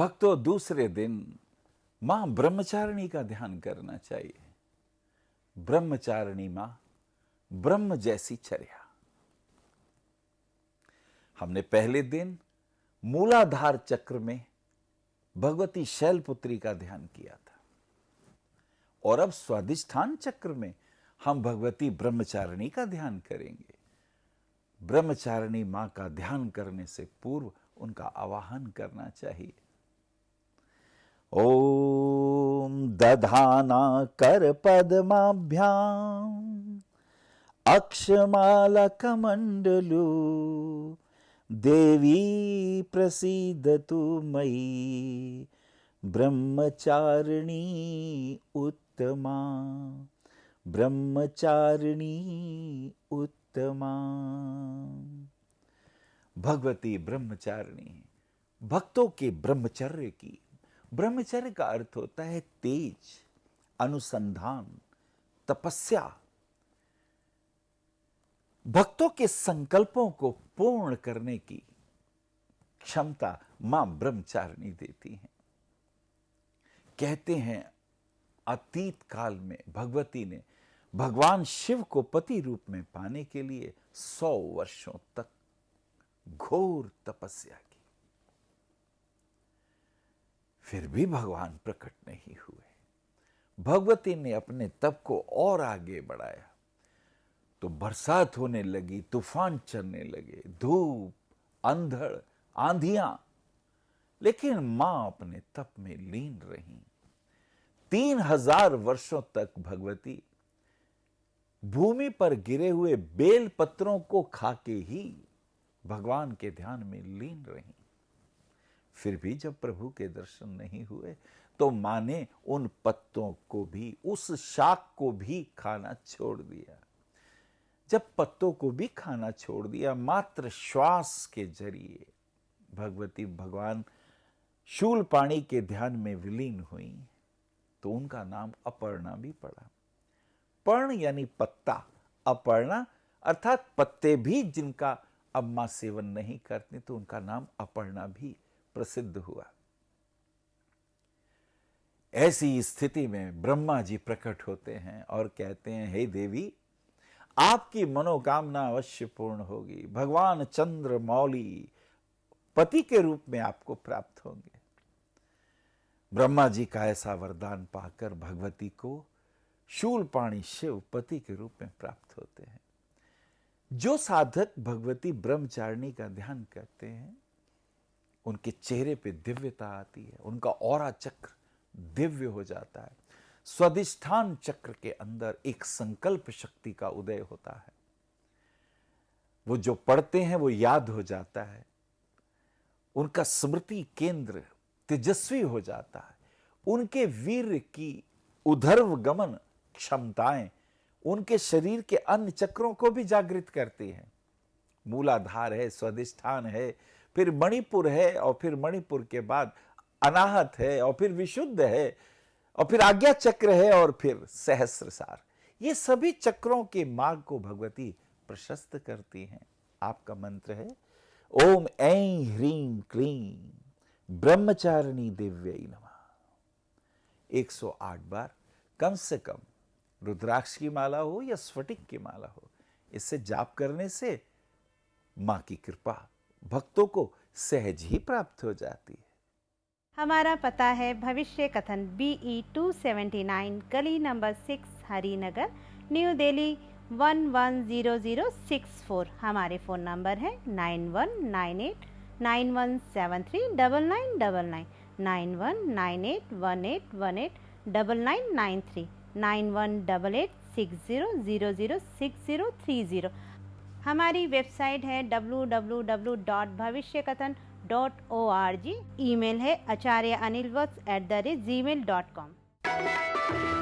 भक्तों, दूसरे दिन मां ब्रह्मचारिणी का ध्यान करना चाहिए। ब्रह्मचारिणी मां, ब्रह्म जैसी चर्या। हमने पहले दिन मूलाधार चक्र में भगवती शैलपुत्री का ध्यान किया था और अब स्वादिष्ठान चक्र में हम भगवती ब्रह्मचारिणी का ध्यान करेंगे। ब्रह्मचारिणी मां का ध्यान करने से पूर्व उनका आवाहन करना चाहिए। ओम दधाना कर पद्माभ्याम अक्षमाला कमंडलू देवी प्रसीदतु मयि ब्रह्मचारिणी उत्तमा, ब्रह्मचारिणी उत्तमा। भगवती ब्रह्मचारिणी भक्तों के ब्रह्मचर्य की। ब्रह्मचर्य का अर्थ होता है तेज, अनुसंधान, तपस्या। भक्तों के संकल्पों को पूर्ण करने की क्षमता मां ब्रह्मचारिणी देती हैं। कहते हैं अतीत काल में भगवती ने भगवान शिव को पति रूप में पाने के लिए 100 वर्षों तक घोर तपस्या की, फिर भी भगवान प्रकट नहीं हुए। भगवती ने अपने तप को और आगे बढ़ाया तो बरसात होने लगी, तूफान चलने लगे, धूप, अंधड़, आंधियां, लेकिन मां अपने तप में लीन रही। 3000 वर्षों तक भगवती भूमि पर गिरे हुए बेल पत्रों को खाके ही भगवान के ध्यान में लीन रही। फिर भी जब प्रभु के दर्शन नहीं हुए तो मां ने उन पत्तों को भी, उस शाक को भी खाना छोड़ दिया। जब पत्तों को भी खाना छोड़ दिया, मात्र श्वास के जरिए भगवती भगवान शूलपाणी के ध्यान में विलीन हुई तो उनका नाम अपर्णा भी पड़ा। पर्ण यानी पत्ता, अपर्णा अर्थात पत्ते भी जिनका अब मां सेवन नहीं करते तो उनका नाम अपर्णा भी प्रसिद्ध हुआ। ऐसी स्थिति में ब्रह्मा जी प्रकट होते हैं और कहते हैं, हे देवी, आपकी मनोकामना अवश्य पूर्ण होगी। भगवान चंद्र मौली पति के रूप में आपको प्राप्त होंगे। ब्रह्मा जी का ऐसा वरदान पाकर भगवती को शूलपाणी शिव पति के रूप में प्राप्त होते हैं। जो साधक भगवती ब्रह्मचारिणी का ध्यान करते हैं उनके चेहरे पे दिव्यता आती है, उनका ऑरा चक्र दिव्य हो जाता है। स्वादिष्ठान चक्र के अंदर एक संकल्प शक्ति का उदय होता है। वो जो पढ़ते हैं वो याद हो जाता है। उनका स्मृति केंद्र तेजस्वी हो जाता है। उनके वीर की उधर्व गमन क्षमताएं उनके शरीर के अन्य चक्रों को भी जागृत करती हैं। मूलाधार है, स्वादिष्ठान है, फिर मणिपुर है और फिर मणिपुर के बाद अनाहत है और फिर विशुद्ध है और फिर आज्ञा चक्र है और फिर सहस्रसार। ये सभी चक्रों के मार्ग को भगवती प्रशस्त करती हैं। आपका मंत्र है ओम ऐं ह्रीं क्लीं ब्रह्मचारिणी दिव्यै नमः। 108 बार कम से कम रुद्राक्ष की माला हो या स्फटिक की माला हो, इससे जाप करने से मां की कृपा भक्तों को सहज ही प्राप्त हो जाती है। हमारा पता है भविष्य कथन BE 279 गली नंबर 6 हरिनगर न्यू दिल्ली 110064। हमारे फ़ोन नंबर है 919891739999 919818189993 918860006030। हमारी वेबसाइट है www.bhavishyakathan.org। ईमेल है acharyaanilvats@gmail.com।